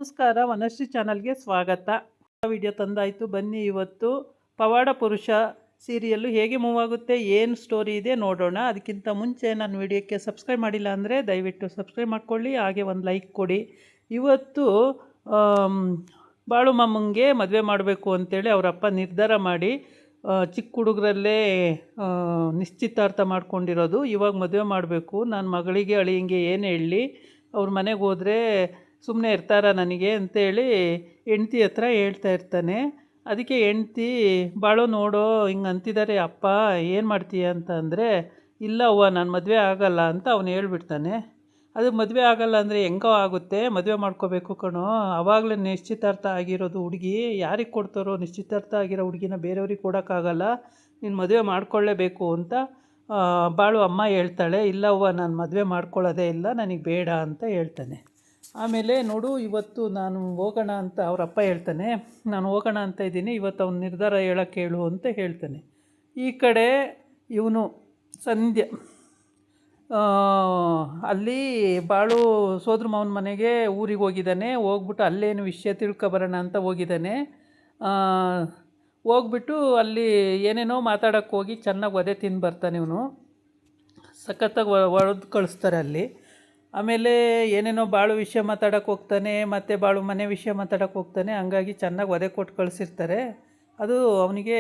ನಮಸ್ಕಾರ, ವನಶ್ರೀ ಚಾನಲ್ಗೆ ಸ್ವಾಗತ. ವಿಡಿಯೋ ತಂದಾಯಿತು. ಬನ್ನಿ, ಇವತ್ತು ಪವಾಡ ಪುರುಷ ಸೀರಿಯಲ್ಲು ಹೇಗೆ ಮೂವ್ ಆಗುತ್ತೆ, ಏನು ಸ್ಟೋರಿ ಇದೆ ನೋಡೋಣ. ಅದಕ್ಕಿಂತ ಮುಂಚೆ ನನ್ನ ವಿಡಿಯೋಕ್ಕೆ ಸಬ್ಸ್ಕ್ರೈಬ್ ಮಾಡಿಲ್ಲ ಅಂದರೆ ದಯವಿಟ್ಟು ಸಬ್ಸ್ಕ್ರೈಬ್ ಮಾಡ್ಕೊಳ್ಳಿ, ಹಾಗೆ ಒಂದು ಲೈಕ್ ಕೊಡಿ. ಇವತ್ತು ಬಾಳು ಮಾಮಂಗೆ ಮದುವೆ ಮಾಡಬೇಕು ಅಂತೇಳಿ ಅವರಪ್ಪ ನಿರ್ಧಾರ ಮಾಡಿ ಚಿಕ್ಕ ಹುಡುಗರಲ್ಲೇ ನಿಶ್ಚಿತಾರ್ಥ ಮಾಡ್ಕೊಂಡಿರೋದು. ಇವಾಗ ಮದುವೆ ಮಾಡಬೇಕು, ನನ್ನ ಮಗಳಿಗೆ ಅಳಿಯಂಗೆ ಏನು ಹೇಳಲಿ, ಅವ್ರ ಮನೆಗೆ ಹೋದರೆ ಸುಮ್ಮನೆ ಇರ್ತಾರ ನನಗೆ ಅಂತೇಳಿ ಹೆಂಡ್ತಿ ಹತ್ರ ಹೇಳ್ತಾ ಇರ್ತಾನೆ. ಅದಕ್ಕೆ ಹೆಂಡ್ತಿ, ಬಾಳು ನೋಡೋ ಹಿಂಗೆ ಅಂತಿದ್ದಾರೆ ಅಪ್ಪ, ಏನು ಮಾಡ್ತೀಯ ಅಂತ ಅಂದರೆ, ಇಲ್ಲ ಅವ್ವ ನಾನು ಮದುವೆ ಆಗಲ್ಲ ಅಂತ ಅವನು ಹೇಳ್ಬಿಡ್ತಾನೆ. ಅದು ಮದುವೆ ಆಗಲ್ಲ ಅಂದರೆ ಹೆಂಗೋ ಆಗುತ್ತೆ, ಮದುವೆ ಮಾಡ್ಕೋಬೇಕು ಕಣೋ, ಆವಾಗಲೇ ನಿಶ್ಚಿತಾರ್ಥ ಆಗಿರೋದು ಹುಡುಗಿ, ಯಾರಿಗೆ ಕೊಡ್ತಾರೋ ನಿಶ್ಚಿತಾರ್ಥ ಆಗಿರೋ ಹುಡುಗಿನ ಬೇರೆಯವ್ರಿಗೆ ಕೊಡೋಕ್ಕಾಗಲ್ಲ, ನೀನು ಮದುವೆ ಮಾಡ್ಕೊಳ್ಳೇಬೇಕು ಅಂತ ಬಾಳು ಅಮ್ಮ ಹೇಳ್ತಾಳೆ. ಇಲ್ಲ ಅವ್ವ ನಾನು ಮದುವೆ ಮಾಡ್ಕೊಳ್ಳೋದೇ ಇಲ್ಲ, ನನಗೆ ಬೇಡ ಅಂತ ಹೇಳ್ತಾನೆ. ಆಮೇಲೆ ನೋಡು, ಇವತ್ತು ನಾನು ಹೋಗೋಣ ಅಂತ ಅವರಪ್ಪ ಹೇಳ್ತಾನೆ, ನಾನು ಹೋಗೋಣ ಅಂತ ಇದ್ದೀನಿ, ಇವತ್ತು ಅವ್ನ ನಿರ್ಧಾರ ಹೇಳೋಕ್ಕೆ ಹೇಳು ಅಂತ ಹೇಳ್ತಾನೆ. ಈ ಕಡೆ ಇವನು ಸಂಧ್ಯಾ ಅಲ್ಲಿ ಬಾಳು ಸೋದ್ರ ಮಾವನ ಮನೆಗೆ ಊರಿಗೆ ಹೋಗಿದ್ದಾನೆ. ಹೋಗ್ಬಿಟ್ಟು ಅಲ್ಲೇನು ವಿಷಯ ತಿಳ್ಕೊಬರೋಣ ಅಂತ ಹೋಗಿದ್ದಾನೆ. ಹೋಗ್ಬಿಟ್ಟು ಅಲ್ಲಿ ಏನೇನೋ ಮಾತಾಡೋಕ್ಕೆ ಹೋಗಿ ಚೆನ್ನಾಗಿ ಒದೆ ತಿಂದು ಬರ್ತಾನೆ. ಇವನು ಸಖತ್ತಾಗಿ ಹೊಡೆದು ಕಳಿಸ್ತಾರೆ ಅಲ್ಲಿ. ಆಮೇಲೆ ಏನೇನೋ ಬಾಳು ವಿಷಯ ಮಾತಾಡೋಕ್ಕೆ ಹೋಗ್ತಾನೆ, ಮತ್ತು ಬಾಳು ಮನೆ ವಿಷಯ ಮಾತಾಡೋಕ್ಕೆ ಹೋಗ್ತಾನೆ. ಹಂಗಾಗಿ ಚೆನ್ನಾಗಿ ಒದೆ ಕೊಟ್ಟು ಕಳಿಸಿರ್ತಾರೆ. ಅದು ಅವನಿಗೆ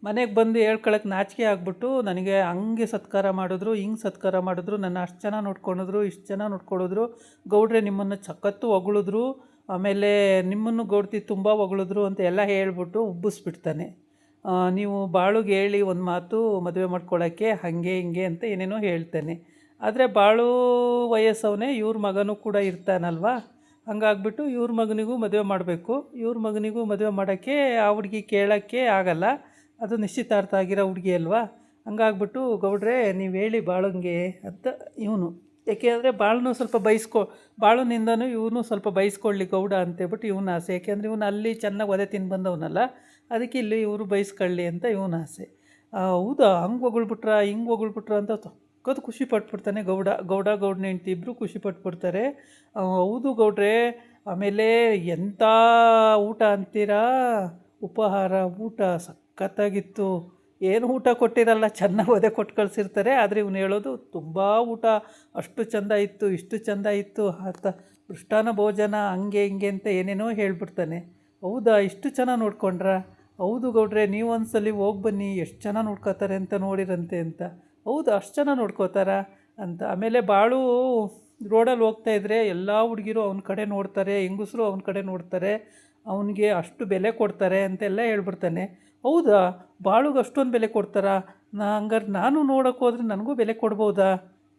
ಮನೆಗೆ ಬಂದು ಹೇಳ್ಕೊಳಕ್ಕೆ ನಾಚಿಕೆ ಆಗ್ಬಿಟ್ಟು, ನನಗೆ ಹಂಗೆ ಸತ್ಕಾರ ಮಾಡಿದ್ರು, ಹಿಂಗೆ ಸತ್ಕಾರ ಮಾಡಿದ್ರು, ನನ್ನ ಅಷ್ಟು ಚೆನ್ನಾಗಿ ನೋಡ್ಕೊಂಡಿದ್ರು, ಇಷ್ಟು ಚೆನ್ನಾಗಿ ನೋಡ್ಕೊಳ್ಳಿದ್ರು, ಗೌಡ್ರೆ ನಿಮ್ಮನ್ನು ಸಖತ್ತು ಹೊಗಳಿದ್ರು, ಆಮೇಲೆ ನಿಮ್ಮನ್ನು ಗೌಡ್ತಿ ತುಂಬ ಹೊಗಳಿದ್ರು ಅಂತ ಎಲ್ಲ ಹೇಳ್ಬಿಟ್ಟು ಉಬ್ಬಿಸ್ಬಿಡ್ತಾನೆ. ನೀವು ಬಾಳುಗೆ ಹೇಳಿ ಒಂದು ಮಾತು ಮದುವೆ ಮಾಡ್ಕೊಳ್ಳೋಕ್ಕೆ ಹಾಗೆ ಹಿಂಗೆ ಅಂತ ಏನೇನೋ ಹೇಳ್ತಾನೆ. ಆದರೆ ಬಾಳು ವಯಸ್ಸವನೇ, ಇವ್ರ ಮಗನೂ ಕೂಡ ಇರ್ತಾನಲ್ವ, ಹಂಗಾಗ್ಬಿಟ್ಟು ಇವ್ರ ಮಗನಿಗೂ ಮದುವೆ ಮಾಡಬೇಕು. ಇವ್ರ ಮಗನಿಗೂ ಮದುವೆ ಮಾಡೋಕ್ಕೆ ಆ ಹುಡುಗಿ ಕೇಳೋಕ್ಕೆ ಆಗಲ್ಲ, ಅದು ನಿಶ್ಚಿತಾರ್ಥ ಆಗಿರೋ ಹುಡುಗಿ ಅಲ್ವಾ. ಹಂಗಾಗ್ಬಿಟ್ಟು ಗೌಡ್ರೆ ನೀವು ಹೇಳಿ ಬಾಳಂಗೆ ಅಂತ ಇವನು, ಏಕೆಂದರೆ ಬಾಳನ್ನು ಸ್ವಲ್ಪ ಬಾಳುನಿಂದನೂ ಇವನು ಸ್ವಲ್ಪ ಬಯಸ್ಕೊಳ್ಳಿ ಗೌಡ ಅಂತೇಳ್ಬಿಟ್ಟು ಇವನ ಆಸೆ. ಏಕೆಂದರೆ ಇವನು ಅಲ್ಲಿ ಚೆನ್ನಾಗಿ ಒದೆ ತಿಂದು ಬಂದವನಲ್ಲ, ಅದಕ್ಕೆ ಇಲ್ಲಿ ಇವರು ಬಯಸ್ಕೊಳ್ಳಿ ಅಂತ ಇವನ ಆಸೆ. ಹೌದಾ, ಹಂಗೆ ಹೊಗಳ್ಬಿಟ್ರ ಹಿಂಗೆ ಹೊಗಳ್ಬಿಟ್ರ ಅಂತ ಸಖತ್ತು ಖುಷಿ ಪಟ್ಬಿಡ್ತಾನೆ ಗೌಡನ ಹೆಂಡ್ತಿ ಇಬ್ಬರು ಖುಷಿ ಪಟ್ಬಿಡ್ತಾರೆ. ಹೌದು ಗೌಡ್ರೆ, ಆಮೇಲೆ ಎಂಥ ಊಟ ಅಂತೀರಾ, ಉಪಹಾರ ಊಟ ಸಖತ್ತಾಗಿತ್ತು, ಏನು ಊಟ ಕೊಟ್ಟಿರಲ್ಲ, ಚೆನ್ನಾಗಿ ಒದೆ ಕೊಟ್ಟು ಕಳಿಸಿರ್ತಾರೆ. ಆದರೆ ಇವನು ಹೇಳೋದು ತುಂಬ ಊಟ, ಅಷ್ಟು ಚೆಂದ ಇತ್ತು, ಇಷ್ಟು ಚೆಂದ ಇತ್ತು ಅಂತ, ಮೃಷ್ಟಾನ್ನ ಭೋಜನ ಹಂಗೆ ಹಿಂಗೆ ಅಂತ ಏನೇನೋ ಹೇಳ್ಬಿಡ್ತಾನೆ. ಹೌದಾ, ಇಷ್ಟು ಚೆನ್ನಾಗಿ ನೋಡ್ಕೊಂಡ್ರ? ಹೌದು ಗೌಡ್ರೆ, ನೀವು ಒಂದ್ಸಲಿ ಹೋಗಿ ಬನ್ನಿ, ಎಷ್ಟು ಚೆನ್ನಾಗಿ ನೋಡ್ಕೋತಾರೆ ಅಂತ ನೋಡಿರಂತೆ ಅಂತ. ಹೌದು, ಅಷ್ಟು ಚೆನ್ನಾಗಿ ನೋಡ್ಕೋತಾರ ಅಂತ. ಆಮೇಲೆ ಬಾಳು ರೋಡಲ್ಲಿ ಹೋಗ್ತಾಯಿದ್ರೆ ಎಲ್ಲ ಹುಡುಗಿರು ಅವನ ಕಡೆ ನೋಡ್ತಾರೆ, ಹೆಂಗಸರು ಅವನ ಕಡೆ ನೋಡ್ತಾರೆ, ಅವನಿಗೆ ಅಷ್ಟು ಬೆಲೆ ಕೊಡ್ತಾರೆ ಅಂತೆಲ್ಲ ಹೇಳ್ಬಿಡ್ತಾನೆ. ಹೌದಾ, ಬಾಳುಗೆ ಅಷ್ಟೊಂದು ಬೆಲೆ ಕೊಡ್ತಾರಾ? ಹಂಗಾರೆ ನಾನು ನೋಡೋಕೆ ಹೋದ್ರೆ ನನಗೂ ಬೆಲೆ ಕೊಡ್ಬೋದಾ,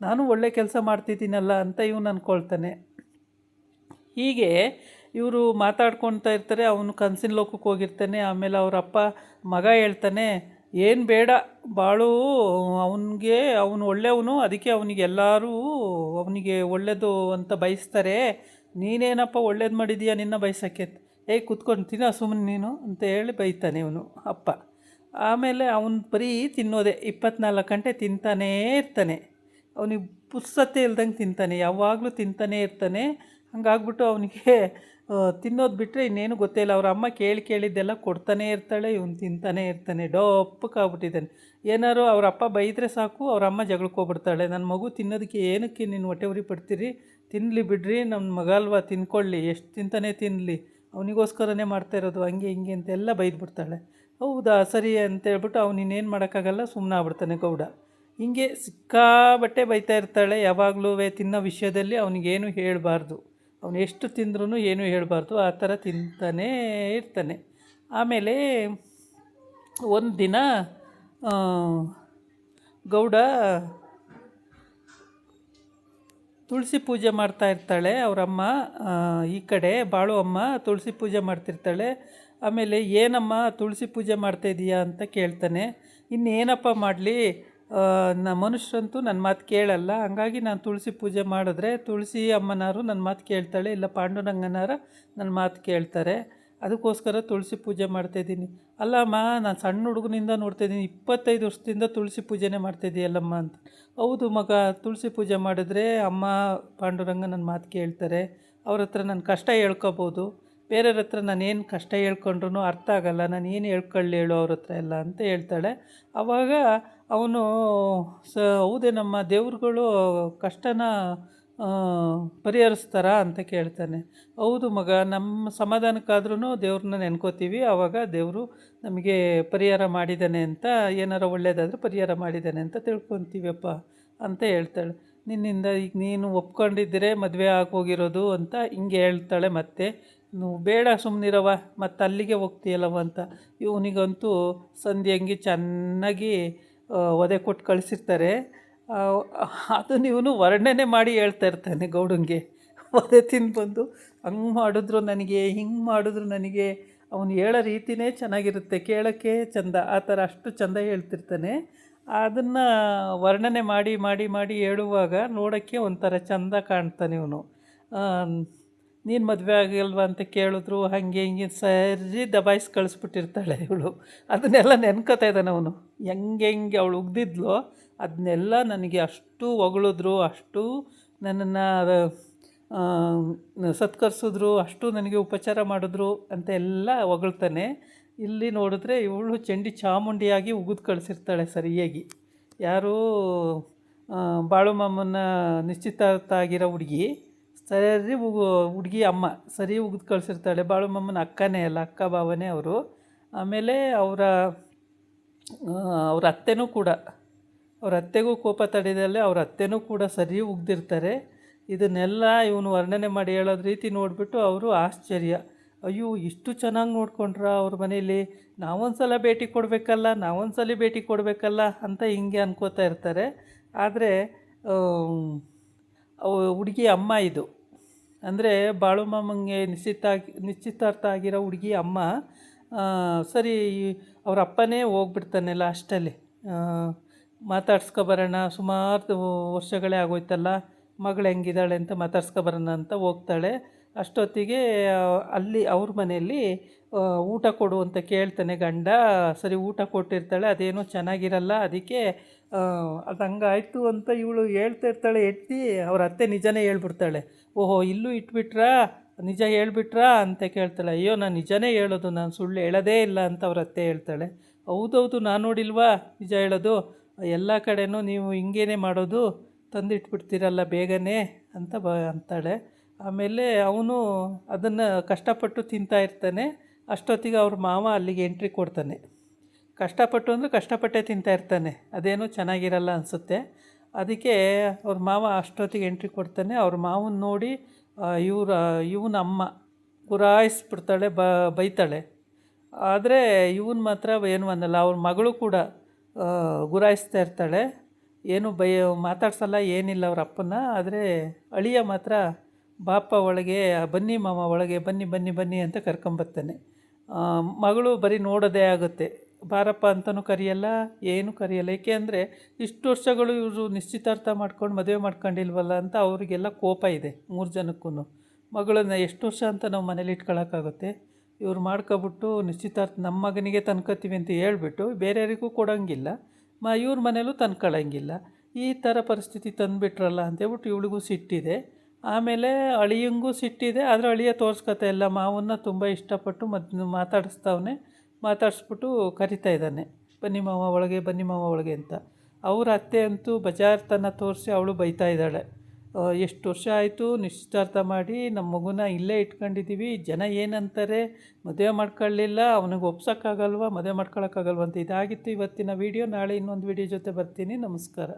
ನಾನು ಒಳ್ಳೆ ಕೆಲಸ ಮಾಡ್ತಿದ್ದೀನಲ್ಲ ಅಂತ ಇವನು ಅಂದ್ಕೊಳ್ತಾನೆ. ಹೀಗೆ ಇವರು ಮಾತಾಡ್ಕೊಳ್ತಾ ಇರ್ತಾರೆ. ಅವನು ಕನಸಿನ ಲೋಕಕ್ಕೆ ಹೋಗಿರ್ತಾನೆ. ಆಮೇಲೆ ಅವರ ಅಪ್ಪ ಮಗ ಹೇಳ್ತಾನೆ, ಏನು ಬೇಡ ಬಾಳು, ಅವನು ಒಳ್ಳೆಯವನು, ಅದಕ್ಕೆ ಅವನಿಗೆ ಅವನಿಗೆ ಒಳ್ಳೆಯದು ಅಂತ ಬಯಸ್ತಾರೆ, ನೀನೇನಪ್ಪ ಒಳ್ಳೇದು ಮಾಡಿದೀಯ ನಿನ್ನ ಬಯಸೋಕ್ಕೆ, ಕೂತ್ಕೊಂಡು ತಿನ್ನೋ ಸುಮ್ಮನೆ ನೀನು ಅಂತ ಹೇಳಿ ಬೈತಾನೆ ಇವನು ಅಪ್ಪ. ಆಮೇಲೆ ಅವನು ಬರೀ ತಿನ್ನೋದೆ, 24 ಗಂಟೆ ತಿಂತಾನೇ ಇರ್ತಾನೆ. ಅವನಿಗೆ ಪುರ್ಸತ್ತೆ ಇಲ್ದಂಗೆ ತಿಂತಾನೆ, ಯಾವಾಗಲೂ ತಿಂತಾನೇ ಇರ್ತಾನೆ. ಹಂಗಾಗ್ಬಿಟ್ಟು ಅವನಿಗೆ ತಿನ್ನೋದು ಬಿಟ್ಟರೆ ಇನ್ನೇನು ಗೊತ್ತೇ ಇಲ್ಲ. ಅವ್ರ ಅಮ್ಮ ಕೇಳಿದ್ದೆಲ್ಲ ಕೊಡ್ತಾನೇ ಇರ್ತಾಳೆ, ಇವನು ತಿಂತಾನೇ ಇರ್ತಾನೆ, ಡೊಪ್ಪಕ್ಕಾಗ್ಬಿಟ್ಟಿದ್ದಾನೆ. ಏನಾರು ಅವ್ರ ಅಪ್ಪ ಬೈದರೆ ಸಾಕು, ಅವ್ರ ಅಮ್ಮ ಜಗಳಕ್ಕೆ ಹೋಗ್ಬಿಡ್ತಾಳೆ, ನನ್ನ ಮಗು ತಿನ್ನೋದಕ್ಕೆ ಏನಕ್ಕೆ ನೀನು ಹೊಟ್ಟೆ ಉರಿ ಪಡ್ತೀರಿ, ತಿನ್ನಲಿ ಬಿಡ್ರಿ, ನಮ್ಮ ಮಗ ಅಲ್ವಾ ತಿನ್ಕೊಳ್ಳಿ, ಎಷ್ಟು ತಿಂತಾನೆ ತಿನ್ನಲಿ, ಅವನಿಗೋಸ್ಕರನೇ ಮಾಡ್ತಾ ಇರೋದು, ಹಂಗೆ ಹಿಂಗೆ ಅಂತೆಲ್ಲ ಬೈದ್ಬಿಡ್ತಾಳೆ. ಹೌದಾ ಸರಿ ಅಂತೇಳ್ಬಿಟ್ಟು ಅವ್ನು ಇನ್ನೇನು ಮಾಡೋಕ್ಕಾಗಲ್ಲ, ಸುಮ್ಮನೆ ಆಗ್ಬಿಡ್ತಾನೆ ಗೌಡ. ಹಿಂಗೆ ಸಿಕ್ಕಾಬಟ್ಟೆ ಬೈತಾ ಇರ್ತಾಳೆ. ಯಾವಾಗಲೂ ತಿನ್ನೋ ವಿಷಯದಲ್ಲಿ ಅವನಿಗೇನು ಹೇಳಬಾರ್ದು, ಅವನು ಎಷ್ಟು ತಿಂದ್ರೂ ಏನೂ ಹೇಳಬಾರ್ದು, ಆ ಥರ ತಿಂತಾನೇ ಇರ್ತಾನೆ. ಆಮೇಲೆ ಒಂದು ದಿನ ಗೌಡ ತುಳಸಿ ಪೂಜೆ ಮಾಡ್ತಾ ಇರ್ತಾಳೆ ಅವರಮ್ಮ. ಈ ಕಡೆ ಬಾಳು ಅಮ್ಮ ತುಳಸಿ ಪೂಜೆ ಮಾಡ್ತಿರ್ತಾಳೆ. ಆಮೇಲೆ ಏನಮ್ಮ ತುಳಸಿ ಪೂಜೆ ಮಾಡ್ತಾಯಿದ್ದೀಯಾ ಅಂತ ಕೇಳ್ತಾನೆ. ಇನ್ನೇನಪ್ಪ ಮಾಡಲಿ, ಮನುಷ್ಯರಂತೂ ನನ್ನ ಮಾತು ಕೇಳಲ್ಲ, ಹಂಗಾಗಿ ನಾನು ತುಳಸಿ ಪೂಜೆ ಮಾಡಿದ್ರೆ ತುಳಸಿ ಅಮ್ಮನಾರು ನನ್ನ ಮಾತು ಕೇಳ್ತಾಳೆ, ಇಲ್ಲ ಪಾಂಡುರಂಗನಾರ ನನ್ನ ಮಾತು ಕೇಳ್ತಾರೆ. ಅದಕ್ಕೋಸ್ಕರ ತುಳಸಿ ಪೂಜೆ ಮಾಡ್ತಾಯಿದ್ದೀನಿ. ಅಲ್ಲಮ್ಮ ನಾನು ಸಣ್ಣ ಹುಡುಗನಿಂದ ನೋಡ್ತಾಯಿದ್ದೀನಿ, 25 ವರ್ಷದಿಂದ ತುಳಸಿ ಪೂಜೆನೇ ಮಾಡ್ತಾಯಿದ್ದೀಯಲ್ಲಮ್ಮ ಅಂತ. ಹೌದು ಮಗ, ತುಳಸಿ ಪೂಜೆ ಮಾಡಿದ್ರೆ ಅಮ್ಮ ಪಾಂಡುರಂಗ ನನ್ನ ಮಾತು ಕೇಳ್ತಾರೆ. ಅವ್ರ ಹತ್ರ ನನ್ನ ಕಷ್ಟ ಹೇಳ್ಕೊಬೋದು. ಬೇರೆಯವ್ರ ಹತ್ರ ನಾನೇನು ಕಷ್ಟ ಹೇಳ್ಕೊಂಡ್ರು ಅರ್ಥ ಆಗಲ್ಲ, ನಾನು ಏನು ಹೇಳ್ಕೊಳ್ಳಿ ಹೇಳು ಅವ್ರ ಹತ್ರ ಎಲ್ಲ ಅಂತ ಹೇಳ್ತಾಳೆ. ಆವಾಗ ಅವನು ಹೌದೇ ನಮ್ಮ ದೇವ್ರುಗಳು ಕಷ್ಟನ ಪರಿಹರಿಸ್ತಾರಾ ಅಂತ ಕೇಳ್ತಾನೆ. ಹೌದು ಮಗ, ನಮ್ಮ ಸಮಾಧಾನಕ್ಕಾದ್ರೂ ದೇವ್ರನ್ನ ನೆನ್ಕೋತೀವಿ, ಆವಾಗ ದೇವರು ನಮಗೆ ಪರಿಹಾರ ಮಾಡಿದ್ದಾನೆ ಅಂತ, ಏನಾರ ಒಳ್ಳೇದಾದರೆ ಪರಿಹಾರ ಮಾಡಿದ್ದಾನೆ ಅಂತ ತಿಳ್ಕೊತೀವಪ್ಪ ಅಂತ ಹೇಳ್ತಾಳೆ. ನಿನ್ನಿಂದ ಈಗ ನೀನು ಒಪ್ಕೊಂಡಿದ್ದರೆ ಮದುವೆ ಆಗೋಗಿರೋದು ಅಂತ ಹಿಂಗೆ ಹೇಳ್ತಾಳೆ. ಮತ್ತೆ ನೀವು ಬೇಡ ಸುಮ್ಮನಿರವ, ಮತ್ತು ಅಲ್ಲಿಗೆ ಹೋಗ್ತೀಯಲ್ಲವ ಅಂತ. ಇವನಿಗಂತೂ ಸಂಧ್ಯಂಗಿ ಚೆನ್ನಾಗಿ ಒದೆ ಕೊಟ್ಟು ಕಳಿಸಿರ್ತಾರೆ. ಅದನ್ನು ಇವನು ವರ್ಣನೆ ಮಾಡಿ ಹೇಳ್ತಾ ಇರ್ತಾನೆ ಗೌಡಂಗೆ. ಒದೆ ತಿಂದು ಬಂದು ಹಂಗೆ ಮಾಡಿದ್ರು ನನಗೆ, ಹಿಂಗೆ ಮಾಡಿದ್ರು ನನಗೆ. ಅವನು ಹೇಳೋ ರೀತಿಯೇ ಚೆನ್ನಾಗಿರುತ್ತೆ, ಕೇಳೋಕ್ಕೆ ಚಂದ, ಆ ಥರ ಅಷ್ಟು ಚೆಂದ ಹೇಳ್ತಿರ್ತಾನೆ. ಅದನ್ನು ವರ್ಣನೆ ಮಾಡಿ ಮಾಡಿ ಮಾಡಿ ಹೇಳುವಾಗ ನೋಡೋಕ್ಕೆ ಒಂಥರ ಚೆಂದ ಕಾಣ್ತಾನೆ ಇವನು. ನೀನು ಮದುವೆ ಆಗಿಲ್ವ ಅಂತ ಕೇಳಿದ್ರು, ಹಾಗೆ ಹಿಂಗೆ ಸರಿ ದಬಾಯಿಸಿ ಕಳಿಸ್ಬಿಟ್ಟಿರ್ತಾಳೆ ಇವಳು. ಅದನ್ನೆಲ್ಲ ನೆನ್ಕೋತಾ ಇದ್ದಾನೆ ಅವನು. ಹೆಂಗೆ ಅವಳು ಉಗ್ದಿದ್ಲೋ ಅದನ್ನೆಲ್ಲ ನನಗೆ ಅಷ್ಟು ಹೊಗಳಿದ್ರು, ಅಷ್ಟು ನನ್ನನ್ನು ಸತ್ಕರಿಸಿದ್ರು, ಅಷ್ಟು ನನಗೆ ಉಪಚಾರ ಮಾಡಿದ್ರು ಅಂತ ಎಲ್ಲ ಹೊಗಳ್ತಾನೆ. ಇಲ್ಲಿ ನೋಡಿದ್ರೆ ಇವಳು ಚಂಡಿ ಚಾಮುಂಡಿಯಾಗಿ ಉಗಿದು ಕಳಿಸಿರ್ತಾಳೆ ಸರಿಯಾಗಿ. ಯಾರು ಬಾಳುಮಾಮನ ನಿಶ್ಚಿತಾರ್ಥ ಆಗಿರೋ ಹುಡುಗಿ ಸರಿ ಹುಡುಗಿ ಅಮ್ಮ ಸರಿ ಉಗಿದು ಕಳಿಸಿರ್ತಾಳೆ. ಬಾಳುಮಾಮನ ಅಕ್ಕನೇ ಅಲ್ಲ, ಅಕ್ಕ ಭಾವನೇ ಅವರು. ಆಮೇಲೆ ಅವರ ಅತ್ತೆನೂ ಕೂಡ, ಅವ್ರ ಅತ್ತೆಗೂ ಕೋಪ ತಡೆದಲ್ಲೇ ಅವ್ರ ಅತ್ತೆನೂ ಕೂಡ ಸರಿ ಉಗ್ದಿರ್ತಾರೆ. ಇದನ್ನೆಲ್ಲ ಇವನು ವರ್ಣನೆ ಮಾಡಿ ಹೇಳೋದು ರೀತಿ ನೋಡಿಬಿಟ್ಟು ಅವರು ಆಶ್ಚರ್ಯ. ಅಯ್ಯೋ, ಇಷ್ಟು ಚೆನ್ನಾಗಿ ನೋಡ್ಕೊಂಡ್ರ ಅವ್ರ ಮನೇಲಿ, ನಾವೊಂದ್ಸಲ ಭೇಟಿ ಕೊಡಬೇಕಲ್ಲ ಅಂತ ಹಿಂಗೆ ಅನ್ಕೋತಾ ಇರ್ತಾರೆ. ಆದರೆ ಹುಡುಗಿ ಅಮ್ಮ ಇದು, ಅಂದರೆ ಬಾಳುಮಾಮಂಗೆ ನಿಶ್ಚಿತಾರ್ಥ ಆಗಿರೋ ಹುಡುಗಿ ಅಮ್ಮ. ಸರಿ, ಅವ್ರ ಅಪ್ಪನೇ ಹೋಗ್ಬಿಡ್ತಾನೆ ಲಾಸ್ಟಲ್ಲಿ. ಮಾತಾಡ್ಸ್ಕೊಬರೋಣ, ಸುಮಾರು ವರ್ಷಗಳೇ ಆಗೋಯ್ತಲ್ಲ, ಮಗಳು ಹೆಂಗಿದ್ದಾಳೆ ಅಂತ ಮಾತಾಡ್ಸ್ಕೊಬರೋಣ ಅಂತ ಹೋಗ್ತಾಳೆ. ಅಷ್ಟೊತ್ತಿಗೆ ಅಲ್ಲಿ ಅವ್ರ ಮನೆಯಲ್ಲಿ ಊಟ ಕೊಡು ಅಂತ ಕೇಳ್ತಾನೆ ಗಂಡ. ಸರಿ ಊಟ ಕೊಟ್ಟಿರ್ತಾಳೆ, ಅದೇನೋ ಚೆನ್ನಾಗಿರಲ್ಲ. ಅದಕ್ಕೆ ಅದು ಹಂಗಾಯ್ತು ಅಂತ ಇವಳು ಹೇಳ್ತಾ ಇರ್ತಾಳೆ. ಎತ್ತಿ ಅವ್ರ ಅತ್ತೆ ನಿಜನೇ ಹೇಳ್ಬಿಡ್ತಾಳೆ. ಓಹೋ, ಇಲ್ಲೂ ಇಟ್ಬಿಟ್ರಾ, ನಿಜ ಹೇಳ್ಬಿಟ್ರಾ ಅಂತ ಕೇಳ್ತಾಳೆ. ಅಯ್ಯೋ, ನಾನು ನಿಜನೇ ಹೇಳೋದು, ನಾನು ಸುಳ್ಳು ಹೇಳೋದೇ ಇಲ್ಲ ಅಂತ ಅವ್ರ ಅತ್ತೆ ಹೇಳ್ತಾಳೆ. ಹೌದೌದು, ನಾನು ನೋಡಿಲ್ವಾ ನಿಜ ಹೇಳೋದು, ಎಲ್ಲ ಕಡೆನೂ ನೀವು ಹಿಂಗೇನೆ ಮಾಡೋದು, ತಂದಿಟ್ಬಿಡ್ತೀರಲ್ಲ ಬೇಗನೆ ಅಂತ ಅಂತಾಳೆ. ಆಮೇಲೆ ಅವನು ಅದನ್ನು ಕಷ್ಟಪಟ್ಟು ತಿಂತಾ ಇರ್ತಾನೆ. ಅಷ್ಟೊತ್ತಿಗೆ ಅವ್ರ ಮಾವ ಅಲ್ಲಿಗೆ ಎಂಟ್ರಿ ಕೊಡ್ತಾನೆ. ಕಷ್ಟಪಟ್ಟು ಅಂದರೆ ಕಷ್ಟಪಟ್ಟೇ ತಿಂತಾ ಇರ್ತಾನೆ, ಅದೇನೂ ಚೆನ್ನಾಗಿರಲ್ಲ ಅನಿಸುತ್ತೆ. ಅದಕ್ಕೆ ಅವ್ರ ಮಾವ ಅಷ್ಟೊತ್ತಿಗೆ ಎಂಟ್ರಿ ಕೊಡ್ತಾನೆ. ಅವ್ರ ಮಾವನ ನೋಡಿ ಇವನ ಅಮ್ಮ ಗುರಾಯಿಸ್ಬಿಡ್ತಾಳೆ, ಬೈತಾಳೆ. ಆದರೆ ಇವನು ಮಾತ್ರ ಏನು ಅನ್ನಲ್ಲ. ಅವ್ರ ಮಗಳು ಕೂಡ ಗುರಾಯಿಸ್ತಾ ಇರ್ತಾಳೆ, ಏನು ಮಾತಾಡ್ಸಲ್ಲ, ಏನಿಲ್ಲ ಅವ್ರ ಅಪ್ಪನ. ಆದರೆ ಅಳಿಯ ಮಾತ್ರ ಬಾಪ ಒಳಗೆ, ಬನ್ನಿ ಮಾವ ಒಳಗೆ, ಬನ್ನಿ ಬನ್ನಿ ಬನ್ನಿ ಅಂತ ಕರ್ಕೊಂಬರ್ತಾನೆ. ಮಗಳು ಬರೀ ನೋಡೋದೇ ಆಗುತ್ತೆ, ಬಾರಪ್ಪ ಅಂತಲೂ ಕರೆಯಲ್ಲ, ಏನೂ ಕರೆಯಲ್ಲ. ಏಕೆ ಅಂದರೆ ಇಷ್ಟು ವರ್ಷಗಳು ಇವರು ನಿಶ್ಚಿತಾರ್ಥ ಮಾಡ್ಕೊಂಡು ಮದುವೆ ಮಾಡ್ಕೊಂಡಿಲ್ವಲ್ಲ ಅಂತ ಅವರಿಗೆಲ್ಲ ಕೋಪ ಇದೆ 3 ಜನಕ್ಕೂ. ಮಗಳನ್ನ ಎಷ್ಟು ವರ್ಷ ಅಂತ ನಾವು ಮನೇಲಿ ಇಟ್ಕೊಳ್ಳೋಕ್ಕಾಗುತ್ತೆ? ಇವ್ರು ಮಾಡ್ಕೊಬಿಟ್ಟು ನಿಶ್ಚಿತಾರ್ಥ ನಮ್ಮ ಮಗನಿಗೆ ತಂದ್ಕೊತೀವಿ ಅಂತ ಹೇಳ್ಬಿಟ್ಟು ಬೇರೆಯವರಿಗೂ ಕೊಡೋಂಗಿಲ್ಲ, ಇವ್ರ ಮನೇಲೂ ತಂದ್ಕೊಳ್ಳೋಂಗಿಲ್ಲ. ಈ ಥರ ಪರಿಸ್ಥಿತಿ ತಂದುಬಿಟ್ರಲ್ಲ ಅಂತೇಳ್ಬಿಟ್ಟು ಇವಳಿಗೂ ಸಿಟ್ಟಿದೆ. ಆಮೇಲೆ ಅಳಿಯಂಗೂ ಸಿಟ್ಟಿದೆ. ಆದರೆ ಅಳಿಯ ತೋರಿಸ್ಕೊತಾ ಇಲ್ಲ, ಮಾವನ್ನ ತುಂಬ ಇಷ್ಟಪಟ್ಟು ಮಾತಾಡಿಸ್ಬಿಟ್ಟು ಕರಿತಾ ಇದ್ದಾನೆ, ಬನ್ನಿ ಮಾವ ಒಳಗೆ, ಬನ್ನಿ ಮಾವ ಒಳಗೆ ಅಂತ. ಅವ್ರ ಅತ್ತೆ ಅಂತೂ ಬಜಾರ್ತನ ತೋರಿಸಿ ಅವಳು ಬೈತಾ ಇದ್ದಾಳೆ. ಎಷ್ಟು ವರ್ಷ ಆಯಿತು ನಿಶ್ಚಿತಾರ್ಥ ಮಾಡಿ, ನಮ್ಮ ಮಗುನ ಇಲ್ಲೇ ಇಟ್ಕೊಂಡಿದ್ದೀವಿ, ಜನ ಏನಂತಾರೆ, ಮದುವೆ ಮಾಡ್ಕೊಳ್ಳಿಲ್ಲ, ಅವನಿಗೆ ಒಪ್ಸೋಕ್ಕಾಗಲ್ವ, ಮದುವೆ ಮಾಡ್ಕೊಳಕ್ಕಾಗಲ್ವ ಅಂತ. ಇದಾಗಿತ್ತು ಇವತ್ತಿನ ವೀಡಿಯೋ. ನಾಳೆ ಇನ್ನೊಂದು ವೀಡಿಯೋ ಜೊತೆ ಬರ್ತೀನಿ. ನಮಸ್ಕಾರ.